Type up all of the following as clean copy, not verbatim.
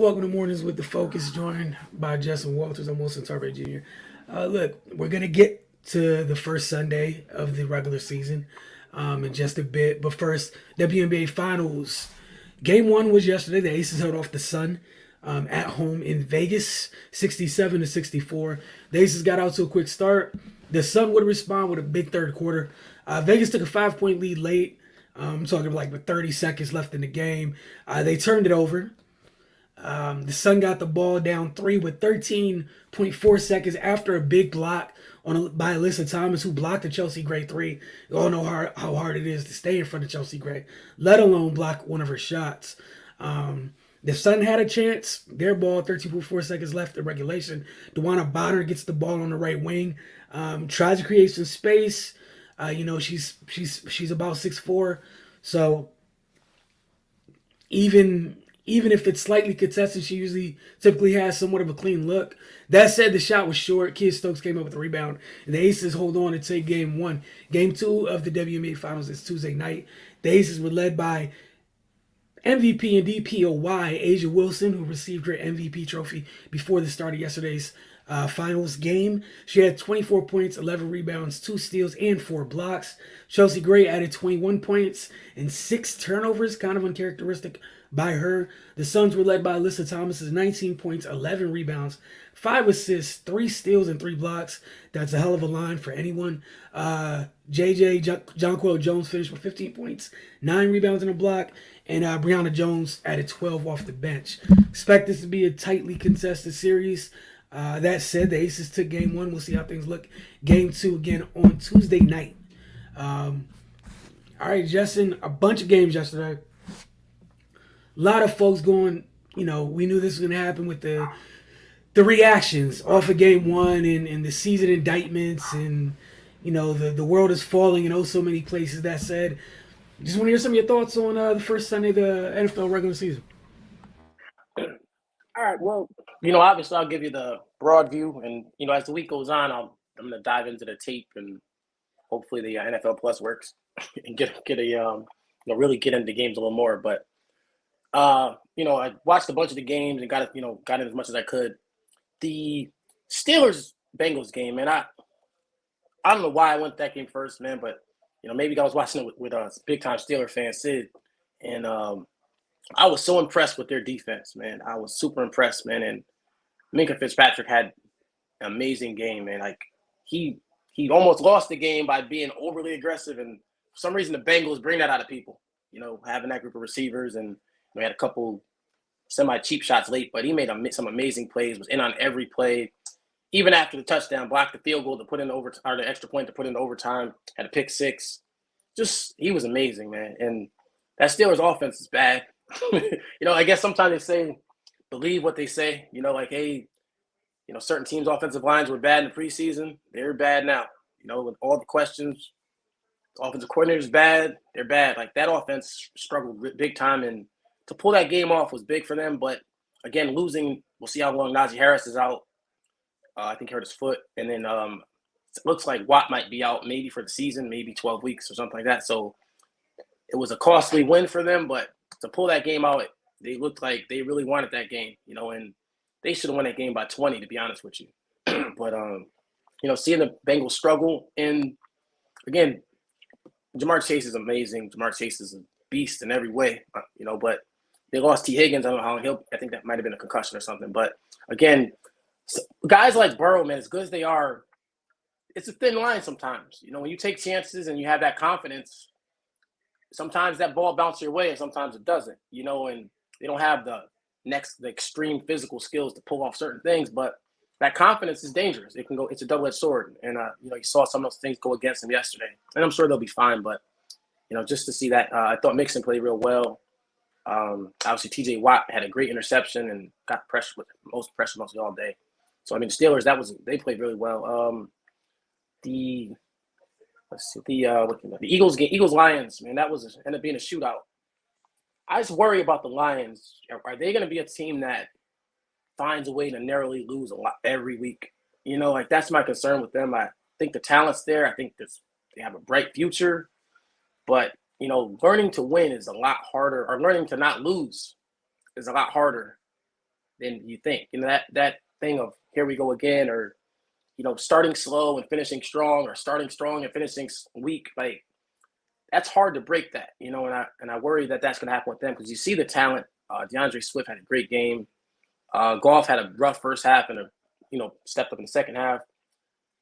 welcome to Mornings with the Focus, joined by Justin Walters. I'm Wilson Tarver Jr. Look, we're going to get to the first Sunday of the regular season in just a bit. But first, WNBA Finals. Game one was yesterday. The Aces held off the Sun at home in Vegas, 67 to 64. The Aces got out to a quick start. The Sun would respond with a big third quarter. Vegas took a 5 point lead late. I'm talking like with 30 seconds left in the game. They turned it over. The Sun got the ball down three with 13.4 seconds after a big block by Alyssa Thomas, who blocked the Chelsea Gray three. You all know how hard it is to stay in front of Chelsea Gray, let alone block one of her shots. The Sun had a chance. Their ball, 13.4 seconds left in regulation. DeWanna Bonner gets the ball on the right wing, tries to create some space. She's about 6'4", so even if it's slightly contested, she typically has somewhat of a clean look. That said, the shot was short. Kia Stokes came up with the rebound, and the Aces hold on to take game one. Game two of the WNBA Finals is Tuesday night. The Aces were led by MVP and DPOY Asia Wilson, who received her MVP trophy before the start of yesterday's finals game. She had 24 points, 11 rebounds, 2 steals, and 4 blocks. Chelsea Gray added 21 points and 6 turnovers, kind of uncharacteristic by her. The Suns were led by Alyssa Thomas, 19 points, 11 rebounds, 5 assists, 3 steals, and 3 blocks. That's a hell of a line for anyone. Jonquel Jones finished with 15 points, 9 rebounds, and a block. And Brianna Jones added 12 off the bench. Expect this to be a tightly contested series. That said, the Aces took game one. We'll see how things look. Game two again on Tuesday night. All right, Justin, a bunch of games yesterday. A lot of folks going, we knew this was going to happen with the reactions off of game one and the season indictments and, the world is falling in oh so many places. That said, just want to hear some of your thoughts on the first Sunday of the NFL regular season. All right. Well, obviously I'll give you the broad view, and as the week goes on, I'm going to dive into the tape, and hopefully the NFL Plus works and get a really get into the games a little more. But I watched a bunch of the games and got in as much as I could. The Steelers Bengals game, man. I don't know why I went to that game first, man, but maybe I was watching it with a big time Steeler fan, Sid, and I was so impressed with their defense, man. I was super impressed, man. And Minka Fitzpatrick had an amazing game, man. Like he almost lost the game by being overly aggressive, and for some reason the Bengals bring that out of people. Having that group of receivers, and we had a couple semi-cheap shots late, but he made some amazing plays. Was in on every play, even after the touchdown, blocked the field goal to put in or the extra point to put in overtime. Had a pick six. Just he was amazing, man. And that Steelers offense is bad. I guess sometimes they say, believe what they say, hey, certain teams' offensive lines were bad in the preseason. They're bad now. With all the questions, the offensive coordinator's bad. They're bad. Like that offense struggled big time. And to pull that game off was big for them. But again, losing, we'll see how long Najee Harris is out. I think he hurt his foot. And then it looks like Watt might be out maybe for the season, maybe 12 weeks or something like that. So it was a costly win for them, but to pull that game out, they looked like they really wanted that game, and they should have won that game by 20, to be honest with you. But, seeing the Bengals struggle, and again, Jamar Chase is amazing. Jamar Chase is a beast in every way, but they lost T. Higgins. I don't know how I think that might have been a concussion or something. But again, guys like Burrow, man, as good as they are, it's a thin line sometimes. When you take chances and you have that confidence, sometimes that ball bounces your way and sometimes it doesn't, and they don't have the extreme physical skills to pull off certain things, but that confidence is dangerous. It's a double-edged sword. And, you saw some of those things go against them yesterday, and I'm sure they'll be fine. But, just to see that, I thought Mixon played real well. Obviously TJ Watt had a great interception and got pressure with most pressure mostly all day. So, the Steelers, they played really well. The Eagles Lions, man, that ended up being a shootout. I just worry about the Lions. Are they going to be a team that finds a way to narrowly lose a lot every week? That's my concern with them. I think the talent's there. I think they have a bright future, but learning to win is a lot harder, or learning to not lose is a lot harder than you think. That thing of here we go again, or starting slow and finishing strong, or starting strong and finishing weak. Like that's hard to break that. And I worry that that's going to happen with them because you see the talent. DeAndre Swift had a great game. Goff had a rough first half and stepped up in the second half.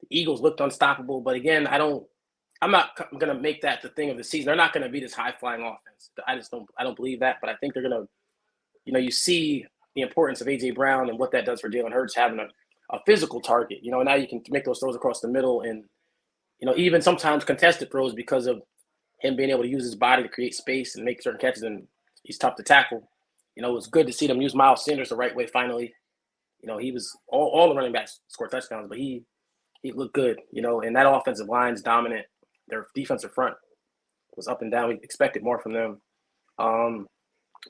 The Eagles looked unstoppable, but again, I'm not going to make that the thing of the season. They're not going to be this high-flying offense. I don't believe that, but I think they're going to, you see the importance of A.J. Brown and what that does for Jalen Hurts having a physical target. Now you can make those throws across the middle and, even sometimes contested throws because of him being able to use his body to create space and make certain catches, and he's tough to tackle. It was good to see them use Miles Sanders the right way finally. He was all the running backs scored touchdowns, but he looked good, and that offensive line's dominant. Their defensive front was up and down. We expected more from them.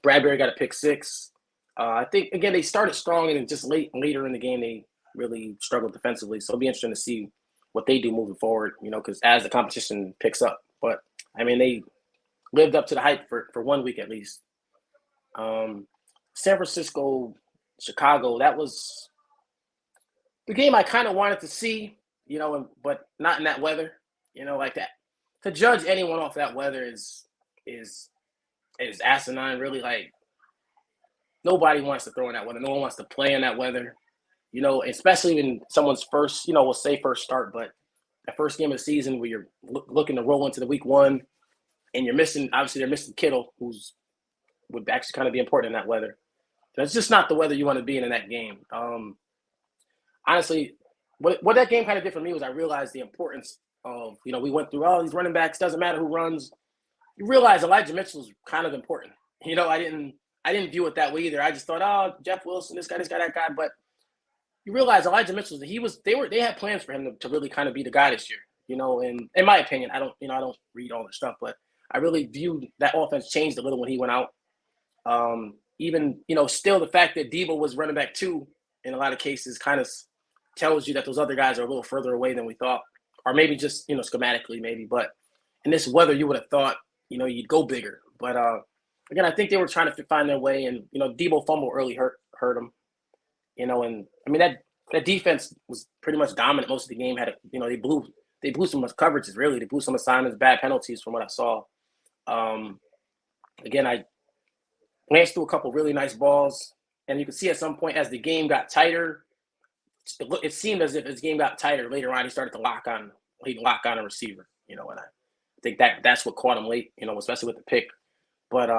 Bradbury got a pick six. I think, again, they started strong, and then just later in the game, they really struggled defensively. So it'll be interesting to see what they do moving forward, because as the competition picks up. But, they lived up to the hype for 1 week at least. San Francisco, Chicago, that was the game I kind of wanted to see, but not in that weather, like that. To judge anyone off that weather is asinine, really. Like, nobody wants to throw in that weather. No one wants to play in that weather, especially in someone's first, we'll say first start, but that first game of the season where you're looking to roll into the week one and they're missing Kittle, would actually kind of be important in that weather. That's just not the weather you want to be in that game. Honestly, what that game kind of did for me was I realized the importance of, we went through all these running backs, doesn't matter who runs. You realize Elijah Mitchell's kind of important. I didn't view it that way either. I just thought, oh, Jeff Wilson, this guy, that guy. But you realize Elijah Mitchell, they had plans for him to really kind of be the guy this year. And in my opinion, I don't read all this stuff, but I really viewed that offense changed a little when he went out. Even, still the fact that Debo was running back 2 in a lot of cases kind of tells you that those other guys are a little further away than we thought, or maybe just, schematically maybe. But in this weather, you would have thought, you'd go bigger. But again, I think they were trying to find their way, and, Debo fumble early hurt them, and that defense was pretty much dominant most of the game. They blew some coverages, really. They blew some assignments, bad penalties from what I saw. Again, I glanced through a couple really nice balls, and you could see at some point as the game got tighter, it seemed as if his game got tighter later on. He started to lock on a receiver, and I think that's what caught him late, especially with the pick. But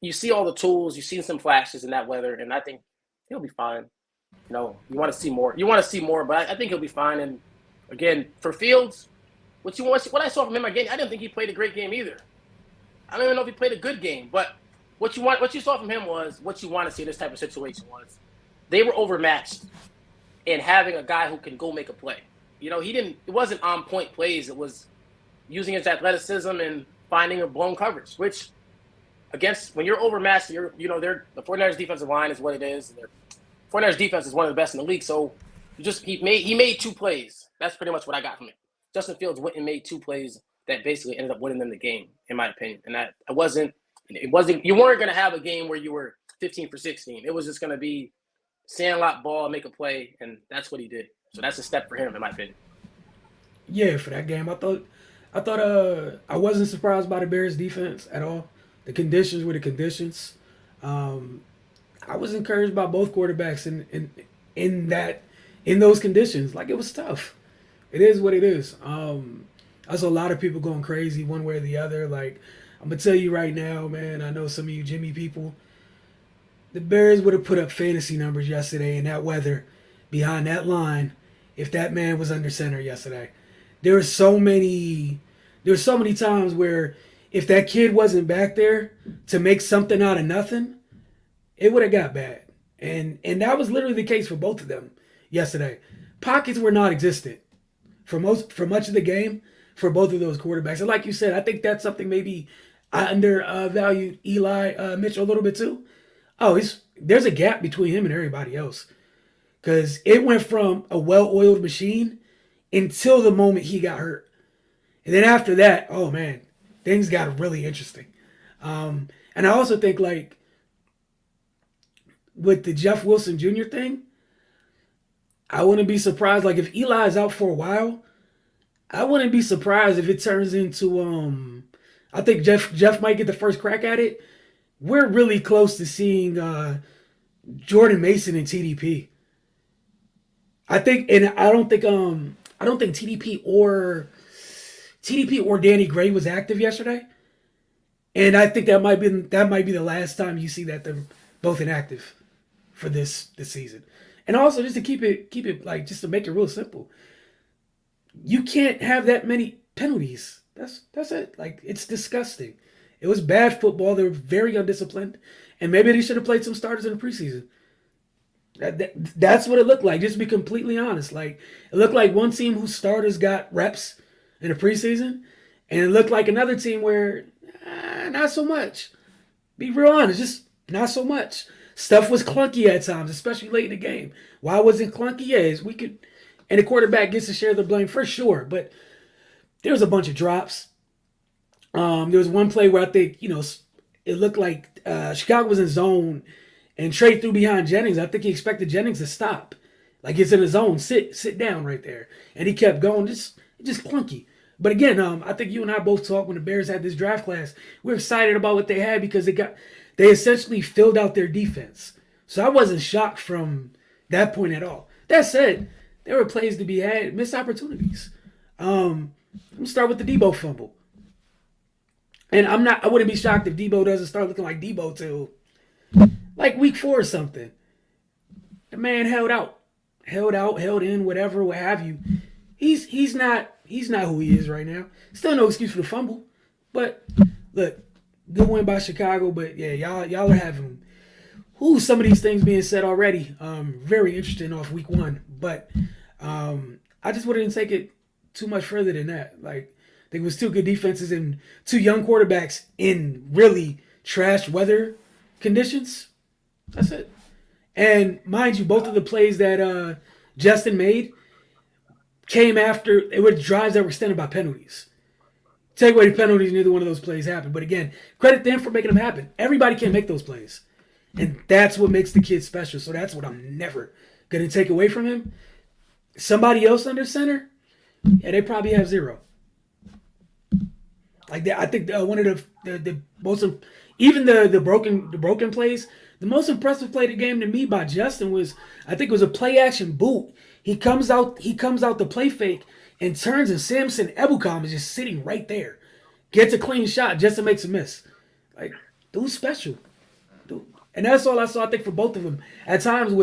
you see all the tools, you see some flashes in that weather, and I think he'll be fine. You want to see more, but I think he'll be fine. And again, for Fields, what I saw from him again, I didn't think he played a great game either. I don't even know if he played a good game, but what you saw from him was what you want to see in this type of situation was they were overmatched and having a guy who can go make a play. It wasn't on point plays. It was using his athleticism and finding a blown coverage, which when you're overmatched, the 49ers defensive line is what it is. The 49ers defense is one of the best in the league. So he made 2 plays. That's pretty much what I got from it. Justin Fields went and made 2 plays that basically ended up winning them the game, in my opinion. And you weren't going to have a game where you were 15 for 16. It was just going to be sandlot ball, make a play, and that's what he did. So that's a step for him, in my opinion. Yeah, for that game, I thought I wasn't surprised by the Bears defense at all. The conditions were the conditions. I was encouraged by both quarterbacks in those conditions. Like, it was tough. It is what it is. I saw a lot of people going crazy one way or the other. Like, I'm gonna tell you right now, man. I know some of you Jimmy people. The Bears would have put up fantasy numbers yesterday in that weather, behind that line, if that man was under center yesterday. There were so many times where if that kid wasn't back there to make something out of nothing, it would have got bad. And that was literally the case for both of them yesterday. Pockets were non-existent for much of the game for both of those quarterbacks. And like you said, I think that's something maybe I undervalued Eli Mitchell a little bit too. There's a gap between him and everybody else. Because it went from a well-oiled machine until the moment he got hurt. And then after that, oh man, things got really interesting. And I also think, like, with the Jeff Wilson Jr. thing, I wouldn't be surprised. Like if Eli is out for a while, I wouldn't be surprised if it turns into I think Jeff might get the first crack at it. We're really close to seeing Jordan Mason and TDP. I think, and I don't think TDP or Danny Gray was active yesterday, and I think that might be the last time you see that they're both inactive for this season. And also, just to keep it like just to make it real simple, you can't have that many penalties. That's it. Like it's disgusting. It was bad football. They were very undisciplined, and maybe they should have played some starters in the preseason. That's what it looked like. Just to be completely honest, like it looked like one team whose starters got reps in the preseason, and it looked like another team where not so much. Be real honest, just not so much. Stuff was clunky at times, especially late in the game. Why was it clunky? Yes, we could, and the quarterback gets to share the blame for sure. But there was a bunch of drops. There was one play where I think it looked like Chicago was in zone. And Trey threw behind Jennings. I think he expected Jennings to stop. Like it's in his zone. Sit down right there. And he kept going. Just clunky. But again, I think you and I both talked when the Bears had this draft class. We were excited about what they had because they essentially filled out their defense. So I wasn't shocked from that point at all. That said, there were plays to be had, missed opportunities. Let me start with the Debo fumble. And I wouldn't be shocked if Debo doesn't start looking like Debo till like week 4 or something. The man held in, whatever, what have you. He's not who he is right now. Still no excuse for the fumble. But look, good win by Chicago. But yeah, y'all are having some of these things being said already. Very interesting off week 1. But I just wouldn't take it too much further than that. Like I think it was 2 good defenses and 2 young quarterbacks in really trash weather conditions. That's it. And mind you, both of the plays that Justin made came after it were drives that were extended by penalties. Take away the penalties, neither one of those plays happened. But again, credit them for making them happen. Everybody can't make those plays. And that's what makes the kid special. So that's what I'm never going to take away from him. Somebody else under center, yeah, they probably have 0. Like I think one of the most, even the broken plays, the most impressive play of the game to me by Justin was, I think it was a play action boot. He comes out the play fake and turns, and Samson Ebukam is just sitting right there. Gets a clean shot. Justin makes a miss. Like, dude's special. Dude. And that's all I saw, I think, for both of them. At times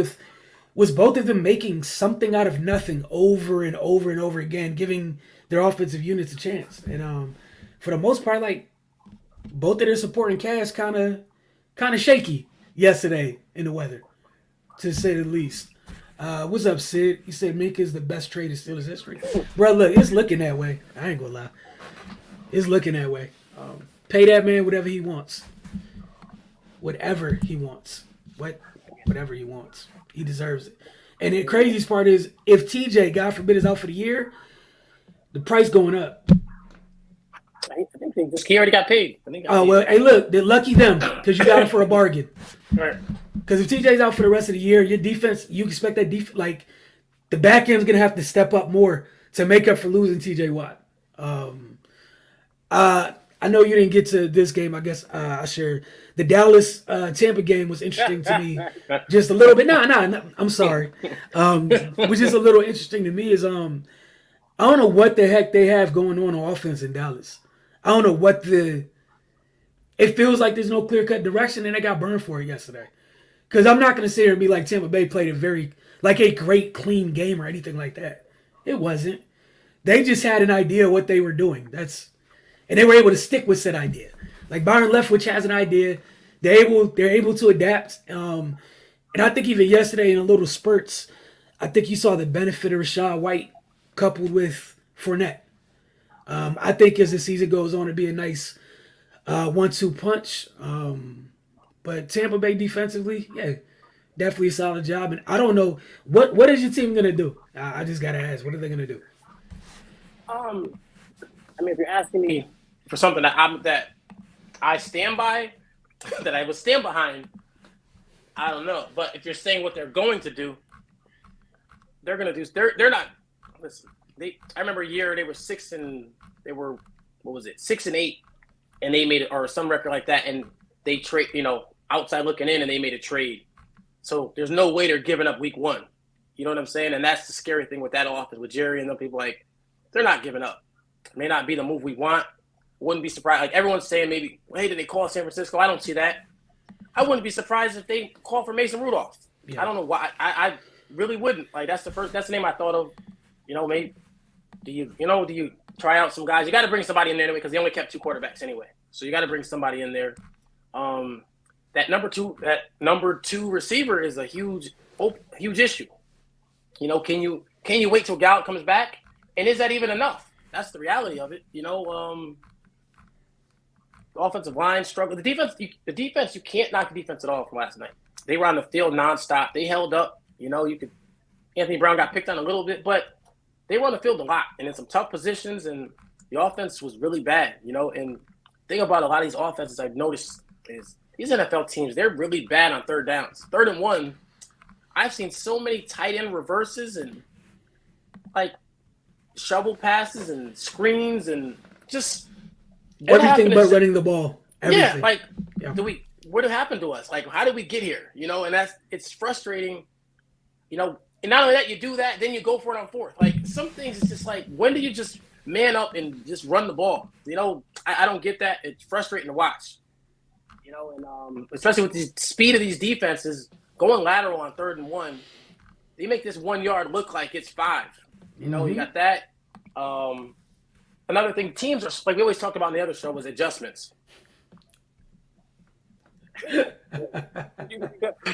was both of them making something out of nothing over and over and over again, giving their offensive units a chance. And for the most part, like, both of their supporting cast kind of shaky yesterday in the weather, to say the least. What's up, Sid? He said Minkah is the best trade in Steelers history. Bro, look, it's looking that way. I ain't gonna lie. It's looking that way. Pay that man whatever he wants. Whatever he wants. Whatever he wants. He deserves it. And the craziest part is, if TJ, God forbid, is out for the year, the price going up. I think he already got paid. Well, hey, look, they're lucky them because you got it for a bargain. Right. Because if TJ's out for the rest of the year, your defense, you expect that like the back end's gonna have to step up more to make up for losing TJ Watt. I know you didn't get to this game. I guess I share the Dallas Tampa game was interesting to me, just a little bit. No, I'm sorry. Was just a little interesting to me is I don't know what the heck they have going on offense in Dallas. I don't know what it feels like there's no clear-cut direction, and they got burned for it yesterday. Because I'm not going to sit here and be like Tampa Bay played a great, clean game or anything like that. It wasn't. They just had an idea of what they were doing. And they were able to stick with said idea. Like Byron Leftwich has an idea. They're able to adapt. And I think even yesterday in a little spurts, I think you saw the benefit of Rachaad White coupled with Fournette. I think as the season goes on, it'll be a nice 1-2 punch. But Tampa Bay defensively, yeah, definitely a solid job. And I don't know, what is your team going to do? I just got to ask, what are they going to do? I mean, if you're asking me for something that I stand by, that I would stand behind, I don't know. But if you're saying what they're going to do, they're going to do. They're not. Listen, I remember a year they were what was it 6-8, and they made it or some record like that, and they trade. Outside looking in, and they made a trade. So there's no way they're giving up week one. You know what I'm saying? And that's the scary thing with that offense with Jerry and them people. Like, they're not giving up. It may not be the move we want. Wouldn't be surprised. Like, everyone's saying maybe, hey, did they call San Francisco? I don't see that. I wouldn't be surprised if they call for Mason Rudolph. Yeah. I don't know why. I really wouldn't. Like, that's the name I thought of. Maybe do you try out some guys? You got to bring somebody in there anyway because they only kept 2 quarterbacks anyway. So you got to bring somebody in there. That number two receiver is a huge issue. Can you wait till Gallup comes back? And is that even enough? That's the reality of it. The offensive line struggled. The defense, you can't knock the defense at all from last night. They were on the field nonstop. They held up. Anthony Brown got picked on a little bit, but they were on the field a lot and in some tough positions. And the offense was really bad. And the thing about a lot of these offenses I've noticed is these NFL teams, they're really bad on third downs. 3rd and 1, I've seen so many tight end reverses and like shovel passes and screens and just everything but running the ball. Everything. Yeah, what happened to us? Like, how did we get here? And it's frustrating. And not only that, you do that, then you go for it on 4th. Like, some things, it's just like, when do you just man up and just run the ball? I don't get that. It's frustrating to watch. And especially with the speed of these defenses, going lateral on 3rd and 1, they make this 1 yard look like it's 5. You got that. Another thing, teams are like we always talked about on the other show was adjustments.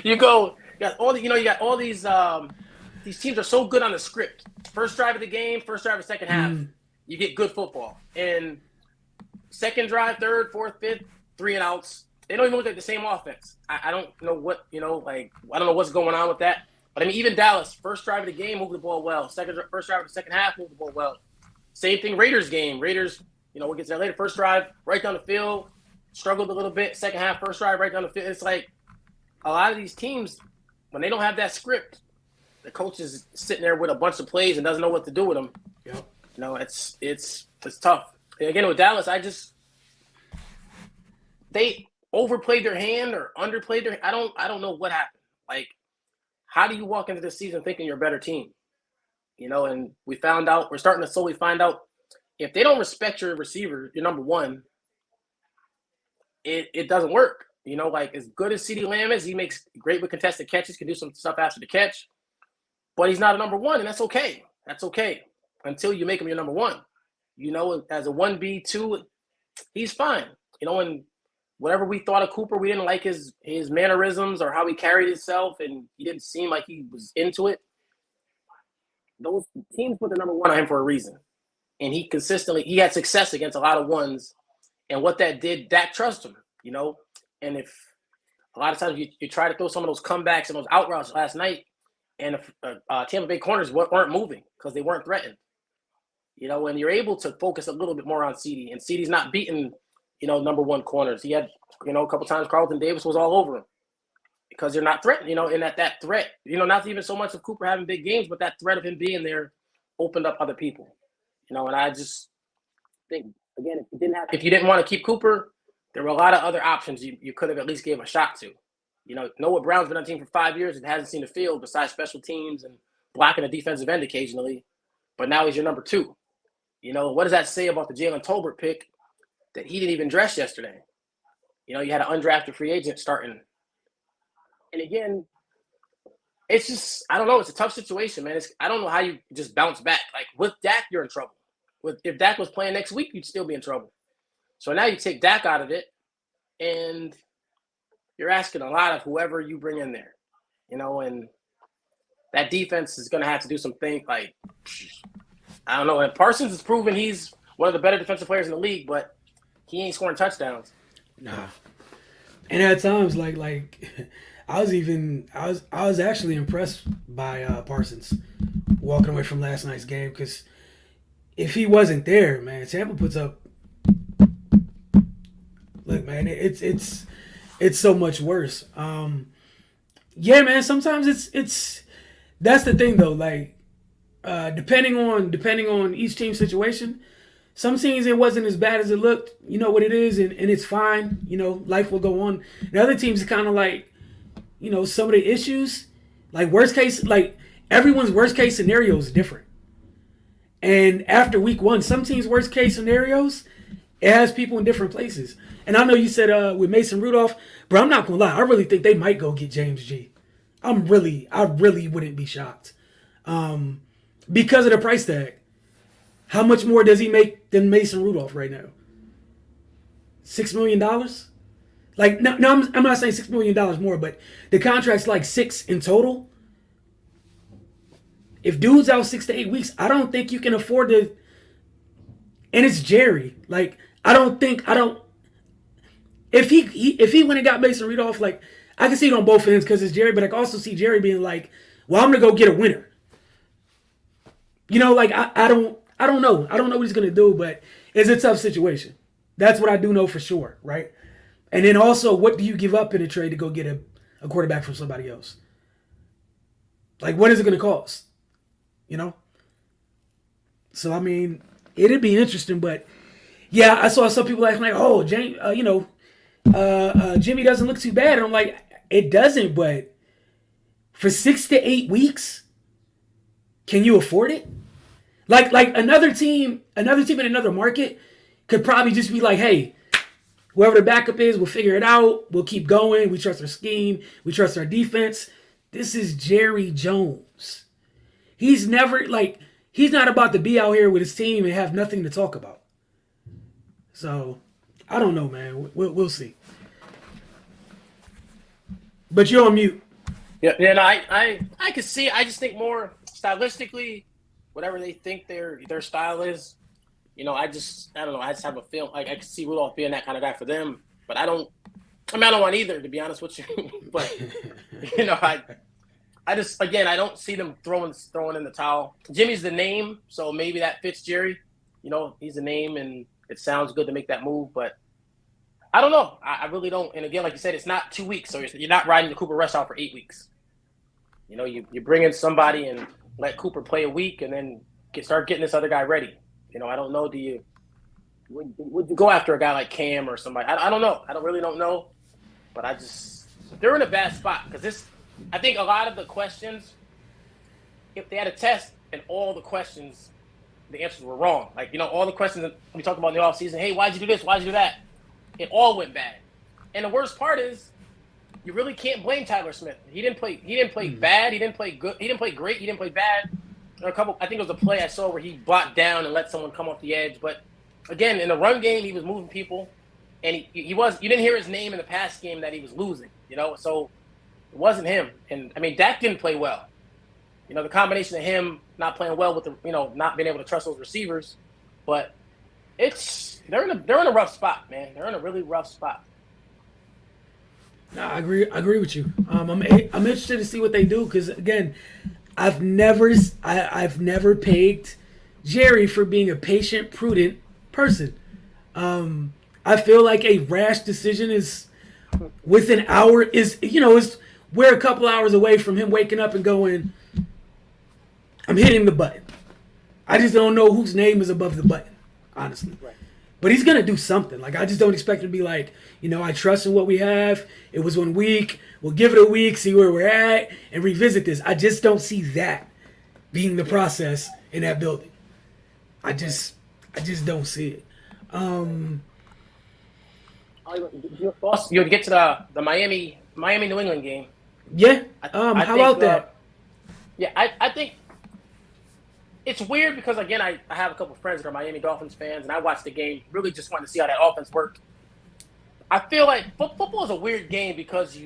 you got all these teams are so good on the script. First drive of the game, first drive of the second half, you get good football. And second drive, 3rd, 4th, 5th, 3 and outs. They don't even look like the same offense. I don't know what, I don't know what's going on with that. But, even Dallas, first drive of the game, moved the ball well. First drive of the second half, moved the ball well. Same thing, Raiders game. Raiders, we'll get to that later. First drive, right down the field, struggled a little bit. Second half, first drive, right down the field. It's like a lot of these teams, when they don't have that script, the coach is sitting there with a bunch of plays and doesn't know what to do with them. Yep. It's tough. And again, with Dallas, they overplayed their hand or underplayed their. I don't know what happened. Like, how do you walk into this season thinking you're a better team? And we're starting to slowly find out if they don't respect your receiver, your number one, it doesn't work. Like, as good as CeeDee Lamb is, he makes great with contested catches, can do some stuff after the catch, but he's not a number one, and that's okay. That's okay until you make him your number one. As a 1B, 2, he's fine. And whatever we thought of Cooper, we didn't like his mannerisms or how he carried himself, and he didn't seem like he was into it. Those teams put the number one on him for a reason. And he had success against a lot of ones. And what that did, Dak trusted him, And if a lot of times you try to throw some of those comebacks and those out routes last night, and Tampa Bay corners weren't moving because they weren't threatened. And you're able to focus a little bit more on CeeDee. And CeeDee's not beating number one corners. He had, a couple times Carlton Davis was all over him because they're not threatened, and that threat, not even so much of Cooper having big games, but that threat of him being there opened up other people, and I just think, again, if you didn't want to keep Cooper, there were a lot of other options you could have at least gave a shot to. Noah Brown's been on the team for 5 years and hasn't seen the field besides special teams and blocking a defensive end occasionally, but now he's your number 2. What does that say about the Jalen Tolbert pick that he didn't even dress yesterday? You had an undrafted free agent starting. And again, it's just, I don't know. It's a tough situation, man. I don't know how you just bounce back. Like, with Dak, you're in trouble. If Dak was playing next week, you'd still be in trouble. So now you take Dak out of it, and you're asking a lot of whoever you bring in there. And that defense is going to have to do some things. Like, I don't know. And Parsons has proven he's one of the better defensive players in the league, but he ain't scoring touchdowns. Nah. And at times, like I was actually impressed by Parsons walking away from last night's game, because if he wasn't there, man, Tampa puts up. Look, man, it's so much worse. Yeah, man. Sometimes it's that's the thing though. Like depending on each team situation, some teams it wasn't as bad as it looked. You know what it is, and it's fine. You know, life will go on. The other teams kind of like some of the issues, like worst case, like everyone's worst case scenario is different. And after week one, some teams' worst case scenarios, it has people in different places. And I know you said with Mason Rudolph, but I'm not gonna lie, I really think they might go get James G. I really wouldn't be shocked because of the price tag. How much more does he make than Mason Rudolph right now? $6 million. Like no, I'm not saying $6 million more, but the contract's like six in total. If dude's out 6 to 8 weeks, I don't think you can afford to. And it's Jerry. Like I don't. If he went and got Mason Rudolph, like I can see it on both ends because it's Jerry, but I can also see Jerry being like, "Well, I'm gonna go get a winner." Like I don't know. I don't know what he's gonna do, but it's a tough situation. That's what I do know for sure, right? And then also, what do you give up in a trade to go get a quarterback from somebody else? Like, what is it gonna cost? You know. So I mean, it'd be interesting, but yeah, I saw some people acting like, "Oh, James, Jimmy doesn't look too bad," and I'm like, it doesn't, but for 6 to 8 weeks, can you afford it? Like another team in another market could probably just be like, hey, whoever the backup is, we'll figure it out. We'll keep going. We trust our scheme. We trust our defense. This is Jerry Jones. He's never he's not about to be out here with his team and have nothing to talk about. So I don't know, man. We'll see. But you're on mute. Yeah, no, I could see. I just think more stylistically, whatever they think their style is. I don't know. I just have a feel like I could see Rudolph being that kind of guy for them. But I don't want either, to be honest with you. But I just I don't see them throwing in the towel. Jimmy's the name, so maybe that fits Jerry. He's a name, and it sounds good to make that move. But I don't know. I really don't. And again, like you said, it's not 2 weeks, so you're not riding the Cooper Rush out for 8 weeks. You bring in somebody and let Cooper play a week, and then start getting this other guy ready. I don't know. Would you go after a guy like Cam or somebody? I don't know. I don't know. But they're in a bad spot because I think a lot of the questions, if they had a test and all the questions, the answers were wrong. Like, all the questions that we talked about in the offseason, hey, why'd you do this? Why'd you do that? It all went bad. And the worst part is you really can't blame Tyler Smith. He didn't play bad. He didn't play good. He didn't play great. He didn't play bad. I think it was a play I saw where he blocked down and let someone come off the edge. But again, in the run game, he was moving people, and you didn't hear his name in the pass game that he was losing. So it wasn't him. And I mean, Dak didn't play well. The combination of him not playing well with not being able to trust those receivers, but they're in a rough spot, man. They're in a really rough spot. No, I agree with you. I'm interested to see what they do because again, I've never pegged Jerry for being a patient, prudent person. I feel like a rash decision is within hour is we're a couple hours away from him waking up and going, I'm hitting the button. I just don't know whose name is above the button, honestly. Right. But he's going to do something. Like, I just don't expect him to be like, I trust in what we have. It was 1 week. We'll give it a week, see where we're at, and revisit this. I just don't see that being the process in that building. I just don't see it. You'll get to the Miami New England game. Yeah. How about that? I think it's weird because, again, I have a couple friends that are Miami Dolphins fans, and I watched the game really just wanting to see how that offense worked. I feel like football is a weird game because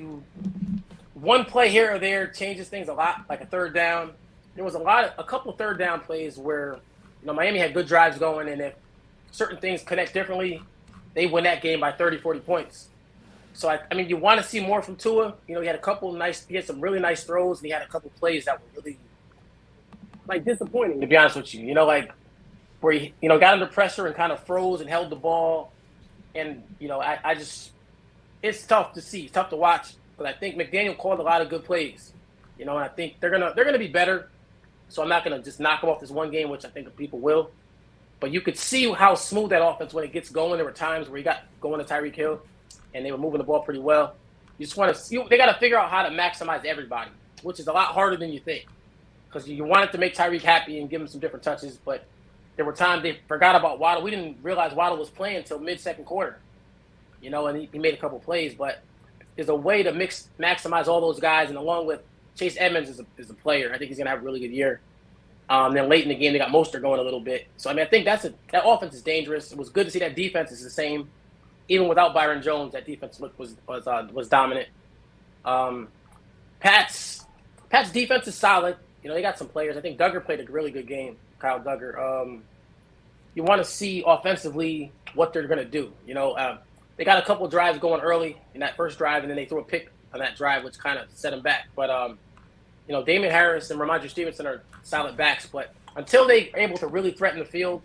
one play here or there changes things a lot, like a third down. There was a couple third down plays where Miami had good drives going, and if certain things connect differently, they win that game by 30, 40 points. So, I mean, you want to see more from Tua. He had some really nice throws, and he had a couple plays that were really disappointing, to be honest with you. Where he, got under pressure and kind of froze and held the ball. And, it's tough to see. It's tough to watch. because I think McDaniel called a lot of good plays. And I think they're gonna be better. So I'm not gonna just knock them off this one game, which I think people will. But you could see how smooth that offense when it gets going. There were times where you got going to Tyreek Hill, and they were moving the ball pretty well. You just want to see. They got to figure out how to maximize everybody, which is a lot harder than you think, because you wanted to make Tyreek happy and give him some different touches. But there were times they forgot about Waddle. We didn't realize Waddle was playing until mid-second quarter, and he made a couple plays. But there's a way to maximize all those guys, and along with Chase Edmonds is a player. I think he's gonna have a really good year. Then late in the game, they got Mostert going a little bit. So, I think that offense is dangerous. It was good to see that defense is the same. Even without Byron Jones, that defense was dominant. Pat's defense is solid. They got some players. I think Duggar played a really good game, Kyle Duggar. You want to see offensively what they're going to do. They got a couple of drives going early in that first drive, and then they threw a pick on that drive, which kind of set them back. But, Damian Harris and Ramondre Stevenson are solid backs, but until they're able to really threaten the field,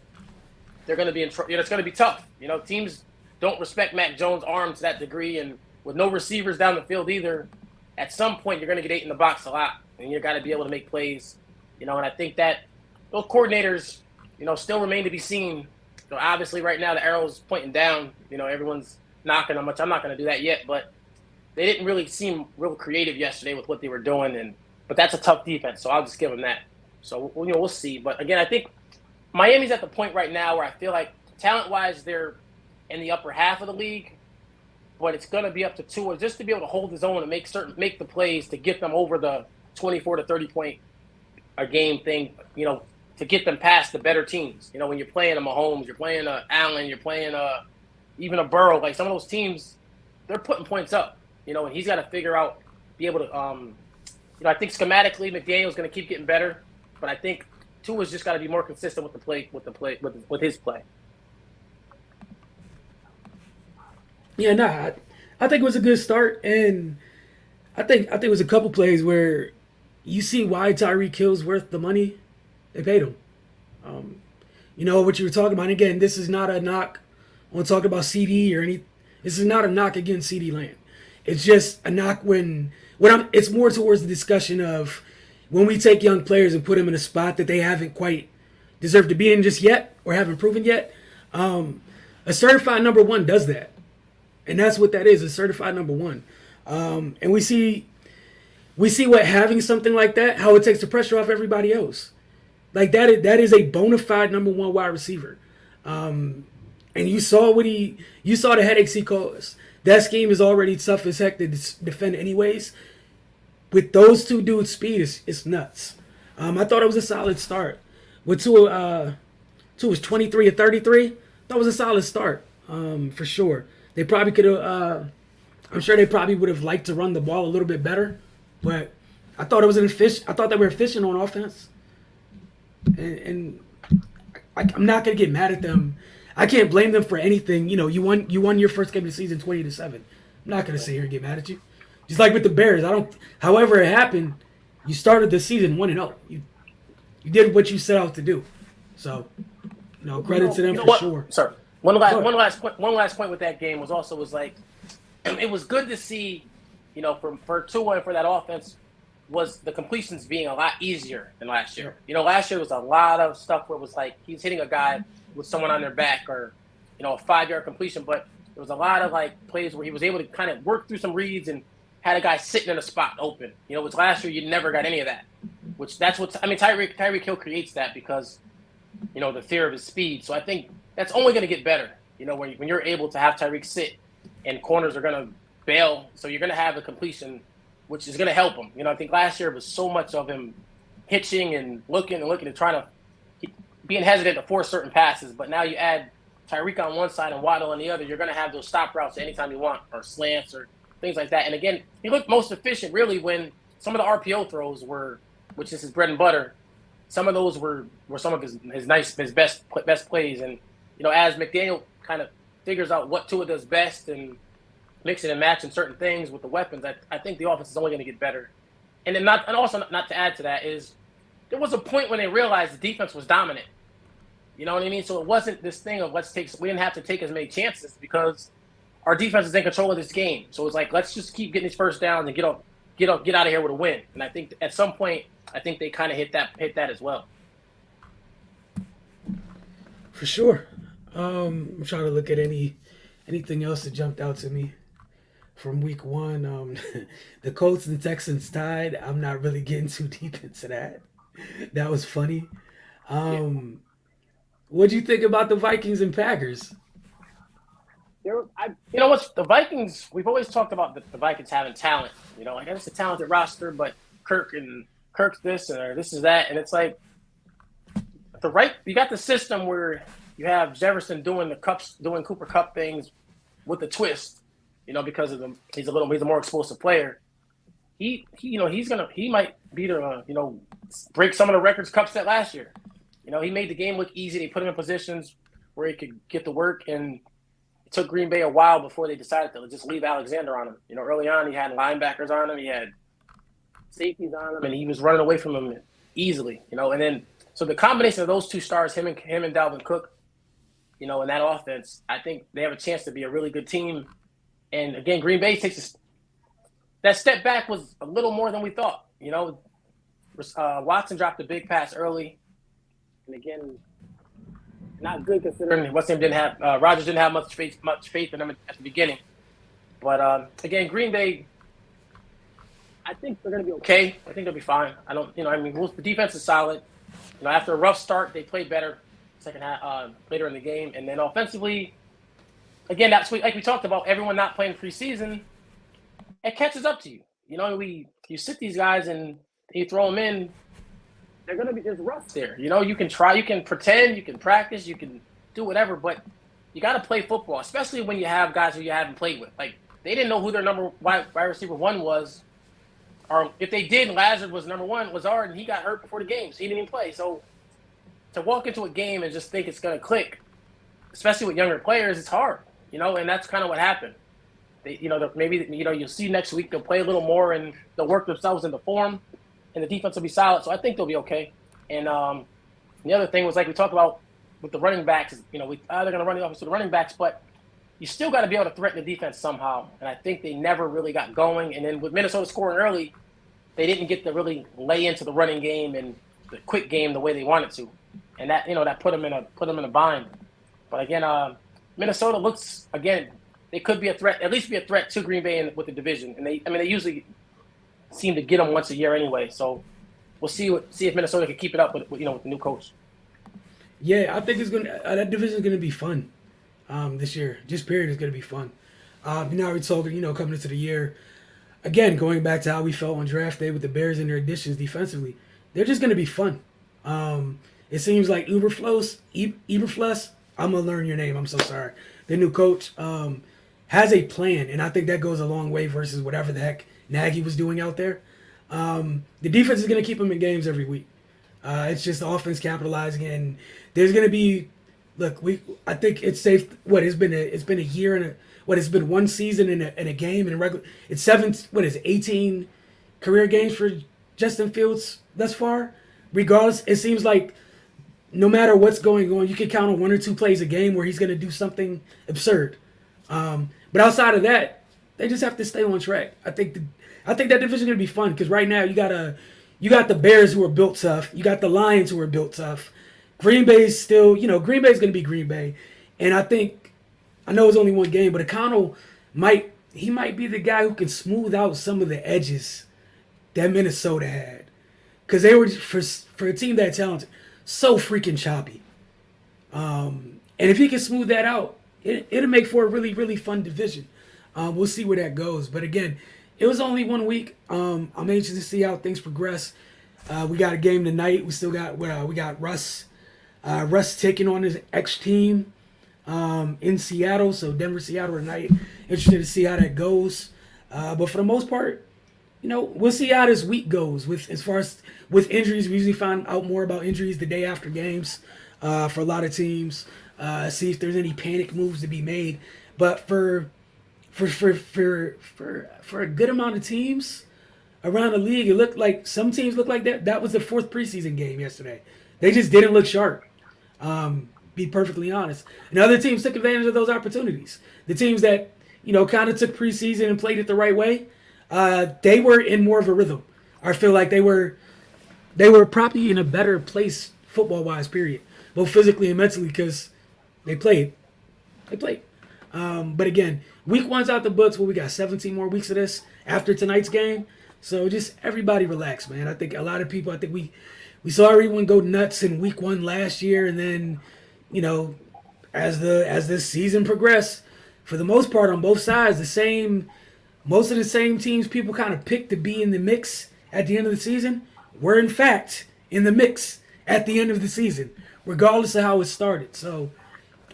they're going to be in trouble. It's going to be tough. Teams don't respect Mac Jones' arm to that degree, and with no receivers down the field either, at some point you're going to get 8 in the box a lot, and you got to be able to make plays. And I think that those coordinators, still remain to be seen. So obviously right now the arrow's pointing down. Everyone's knocking them, which I'm not going to do that yet, but they didn't really seem real creative yesterday with what they were doing, but that's a tough defense, so I'll just give them that. So, we'll see. But, again, I think Miami's at the point right now where I feel like talent-wise they're in the upper half of the league, but it's going to be up to Tua just to be able to hold his own and make the plays to get them over the 24 to 30-point a game thing, to get them past the better teams. When you're playing a Mahomes, you're playing a Allen, you're playing even a Burrow, like some of those teams, they're putting points up, and he's got to figure out, be able to I think schematically McDaniel's going to keep getting better, but I think Tua's just got to be more consistent with his play. Yeah, I think it was a good start, and I think it was a couple plays where you see why Tyreek Hill's worth the money. They paid him. What you were talking about. And again, this is not a knock on talking about CD or any. This is not a knock against CD Lamb. It's just a knock it's more towards the discussion of when we take young players and put them in a spot that they haven't quite deserved to be in just yet or haven't proven yet. A certified number one does that. And that's what that is, a certified number one. And we see what having something like that, how it takes the pressure off everybody else. Like that is a bona fide number one wide receiver. And you saw the headaches he caused. That scheme is already tough as heck to defend anyways. With those two dudes' speed, it's nuts. I thought it was a solid start. With Tua was 23 of 33. That was a solid start, for sure. They probably could have. I'm sure they probably would have liked to run the ball a little bit better, but I thought I thought they were efficient on offense, and I'm not gonna get mad at them. I can't blame them for anything. You won your first game of the season 20-7. I'm not gonna sit here and get mad at you. Just like with the Bears, however it happened, you started the season 1-0. You did what you set out to do. So, credit to them for sure. Sir, one last point with that game was like it was good to see, for Tua and for that offense was the completions being a lot easier than last year. Last year was a lot of stuff where it was like he's hitting a guy with someone on their back or, a 5-yard completion, but there was a lot of like plays where he was able to kind of work through some reads and had a guy sitting in a spot open. Which last year you never got any of that. Tyreek Hill creates that because, the fear of his speed. So I think that's only going to get better. When you're able to have Tyreek sit and corners are going to bail, so you're going to have a completion, which is going to help him. I think last year was so much of him hitching and looking and trying to being hesitant to force certain passes. But now you add Tyreek on one side and Waddle on the other, you're going to have those stop routes anytime you want, or slants or things like that. And again, he looked most efficient really when some of the RPO throws were, which is his bread and butter. Some of those were some of his best plays. And as McDaniel kind of figures out what Tua does best and mixing and matching certain things with the weapons, I think the offense is only going to get better. And then not to add to that is there was a point when they realized the defense was dominant. You know what I mean? So it wasn't this thing of we didn't have to take as many chances because our defense is in control of this game. So it's like, let's just keep getting these first downs and get out of here with a win. And I think at some point, I think they kind of hit that as well. For sure. I'm trying to look at anything else that jumped out to me from week one. The Colts and Texans tied. I'm not really getting too deep into that. That was funny. Yeah. What do you think about the Vikings and Packers? You know what? The Vikings, we've always talked about the Vikings having talent. You know, like it's a talented roster, but Kirk's this or this is that. And it's like you got the system where you have Jefferson doing Cooper Cup things with a twist, you know, because of he's a more explosive player. He might be the break some of the records Cup set last year. You know, he made the game look easy. They put him in positions where he could get the work, and it took Green Bay a while before they decided to just leave Alexander on him. You know, early on he had linebackers on him, he had safeties on him, and he was running away from him easily. You know, and then so the combination of those two stars, him and Dalvin Cook, you know, in that offense, I think they have a chance to be a really good team. And again, Green Bay that step back was a little more than we thought. You know, Watson dropped a big pass early, and again, not good considering Rodgers didn't have much faith in them at the beginning. But again, Green Bay, I think they're going to be okay. I think they'll be fine. The defense is solid. You know, after a rough start, they played better second half later in the game, and then offensively, again, that's like we talked about. Everyone not playing preseason, it catches up to you. You know, you sit these guys and you throw them in. They're going to be just rough there. You know, you can try, you can pretend, you can practice, you can do whatever, but you got to play football, especially when you have guys who you haven't played with. Like, they didn't know who their number wide receiver one was, or if they did, Lazard was number one, Lazard, and he got hurt before the game, so he didn't even play. So to walk into a game and just think it's going to click, especially with younger players, it's hard, you know, and that's kind of what happened. Maybe you'll see next week they'll play a little more and they'll work themselves into form, and the defense will be solid. So I think they'll be okay. And the other thing was, like we talked about with the running backs, you know, they're going to run the offense with the running backs, but you still got to be able to threaten the defense somehow. And I think they never really got going. And then with Minnesota scoring early, they didn't get to really lay into the running game and the quick game the way they wanted to. And that, you know, that put them in a bind. But again, Minnesota looks, again, they could be a threat, at least be a threat to Green Bay with the division. And they usually seem to get them once a year anyway. So we'll see if Minnesota can keep it up with the new coach. Yeah, I think that division is gonna be fun this year. Just period is gonna be fun. We told coming into the year, again going back to how we felt on draft day with the Bears and their additions defensively, they're just gonna be fun. It seems like Eberflus, I'm gonna learn your name. I'm so sorry. The new coach has a plan, and I think that goes a long way versus whatever the heck Nagy was doing out there. The defense is going to keep them in games every week. It's just the offense capitalizing, and there's going to be. Look, I think it's safe. It's been a year and it's been one season in a game and regular. It's 18 career games for Justin Fields thus far. Regardless, it seems like no matter what's going on, you can count on one or two plays a game where he's going to do something absurd. But outside of that, they just have to stay on track. I think that division is going to be fun because right now you got the Bears who are built tough. You got the Lions who are built tough. Green Bay's going to be Green Bay. And I know it's only one game, but O'Connell might be the guy who can smooth out some of the edges that Minnesota had. Because they were, for a team that talented, so freaking choppy. And if he can smooth that out, it'll make for a really, really fun division. We'll see where that goes. But again, it was only 1 week. I'm anxious to see how things progress. We got a game tonight. We got Russ taking on his ex-team in Seattle. So Denver, Seattle tonight. Interested to see how that goes. But for the most part, we'll see how this week goes. As far as with injuries, we usually find out more about injuries the day after games for a lot of teams. See if there's any panic moves to be made. But for a good amount of teams around the league, it looked like some teams looked like that was the fourth preseason game yesterday. They just didn't look sharp. Be perfectly honest. And other teams took advantage of those opportunities. The teams that kind of took preseason and played it the right way, they were in more of a rhythm. I feel like they were probably in a better place football wise, period, both physically and mentally, because they played. They played. But again, week one's out the books. Well, we got 17 more weeks of this after tonight's game. So just everybody relax, man. I think a lot of people, I think we saw everyone go nuts in week one last year, and then, as this season progressed, for the most part on both sides, most of the same teams people kind of picked to be in the mix at the end of the season were in fact in the mix at the end of the season, regardless of how it started. So,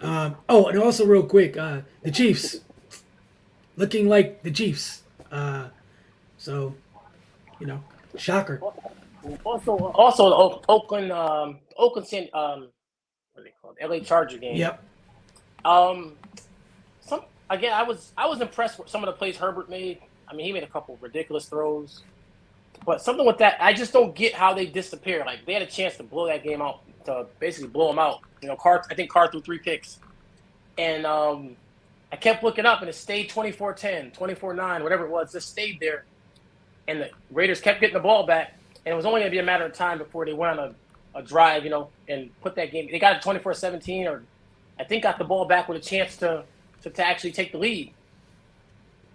and also real quick, the Chiefs looking like the Chiefs. So, shocker. Also, the Oakland, what are they called? LA Charger game. Yep. Again, I was impressed with some of the plays Herbert made. I mean, he made a couple of ridiculous throws, but something with that, I just don't get how they disappear. Like, they had a chance to blow that game out, to basically blow them out. I think Carr threw 3 picks, and I kept looking up, and it stayed 24-10, 24-9, whatever it was, just stayed there, and the Raiders kept getting the ball back, and it was only going to be a matter of time before they went on a drive, and put that game. They got it 24-17, or I think got the ball back with a chance to actually take the lead.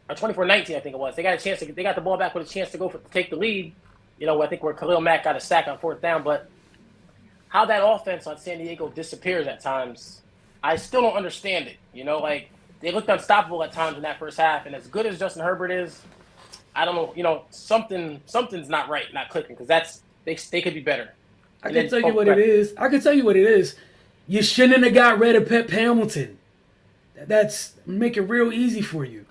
Or 24-19, I think it was. They got the ball back with a chance to take the lead. I think where Khalil Mack got a sack on 4th down. But how that offense on San Diego disappears at times, I still don't understand it. They looked unstoppable at times in that first half. And as good as Justin Herbert is, I don't know. Something's not right, not clicking, because they could be better. I can tell you what it is. You shouldn't have got rid of Pep Hamilton. That's make it real easy for you.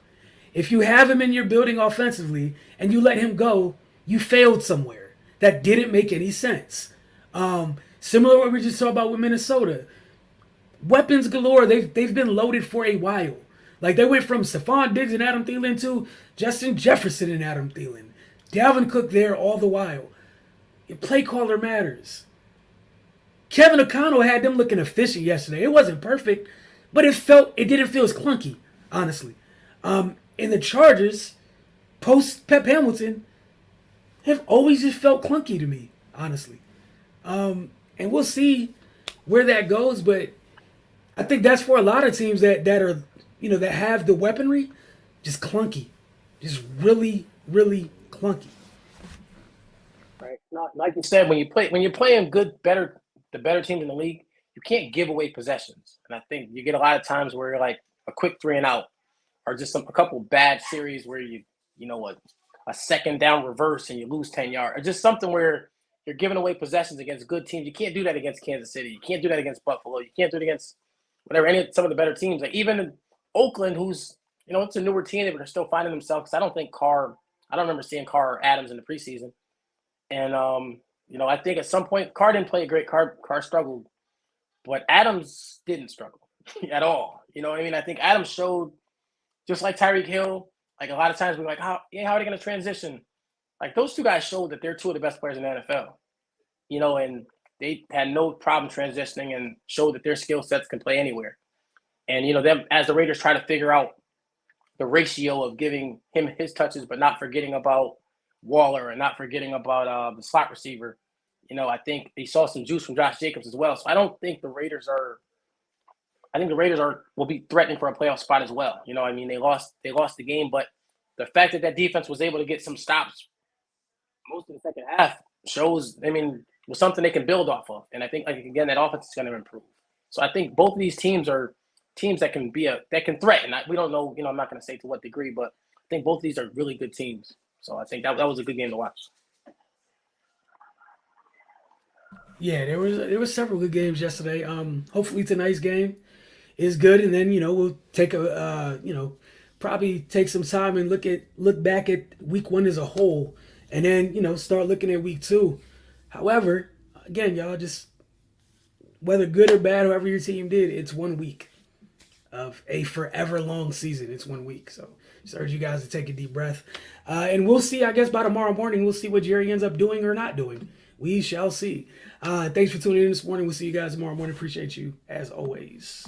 If you have him in your building offensively and you let him go, you failed somewhere. That didn't make any sense. Similar to what we just talked about with Minnesota. Weapons galore. They've been loaded for a while. Like, they went from Stephon Diggs and Adam Thielen to Justin Jefferson and Adam Thielen. Dalvin Cook there all the while. Your play caller matters. Kevin O'Connell had them looking efficient yesterday. It wasn't perfect, but it didn't feel as clunky, honestly. And the Chargers, post Pep Hamilton, have always just felt clunky to me, honestly. And we'll see where that goes, but I think that's for a lot of teams that are, that have the weaponry, just clunky. Just really, really clunky. Right. Not like you said, when you're playing the better teams in the league, you can't give away possessions. And I think you get a lot of times where you're like a quick 3 and out, or just a couple bad series where a second down reverse and you lose 10 yards, or just something where you're giving away possessions against good teams. You can't do that against Kansas City. You can't do that against Buffalo. You can't do it against some of the better teams. Like, even Oakland, who's, it's a newer team, but they're still finding themselves. Because I don't remember seeing Carr or Adams in the preseason. And, I think at some point, Carr didn't play a great. Carr struggled. But Adams didn't struggle at all. I think Adams showed, just like Tyreek Hill, like, a lot of times we're like, how are they going to transition? Like, those two guys showed that they're two of the best players in the NFL. And they had no problem transitioning and showed that their skill sets can play anywhere. And, them, as the Raiders try to figure out the ratio of giving him his touches, but not forgetting about Waller and not forgetting about the slot receiver, I think they saw some juice from Josh Jacobs as well. So I don't think the Raiders will be threatening for a playoff spot as well. They lost the game, but the fact that defense was able to get some stops most of the second half shows, was something they can build off of. And I think, again, that offense is going to improve. So I think both of these teams are teams that can threaten. We don't know, I'm not going to say to what degree, but I think both of these are really good teams. So I think that was a good game to watch. Yeah, there was several good games yesterday. Hopefully tonight's game is good, and then we'll take probably take some time and look back at week 1 as a whole, and then start looking at week 2. However, again, y'all, just whether good or bad, however your team did, it's 1 week of a forever long season. It's 1 week, so just urge you guys to take a deep breath, and we'll see. I guess by tomorrow morning, we'll see what Jerry ends up doing or not doing. We shall see. Thanks for tuning in this morning. We'll see you guys tomorrow morning. Appreciate you as always.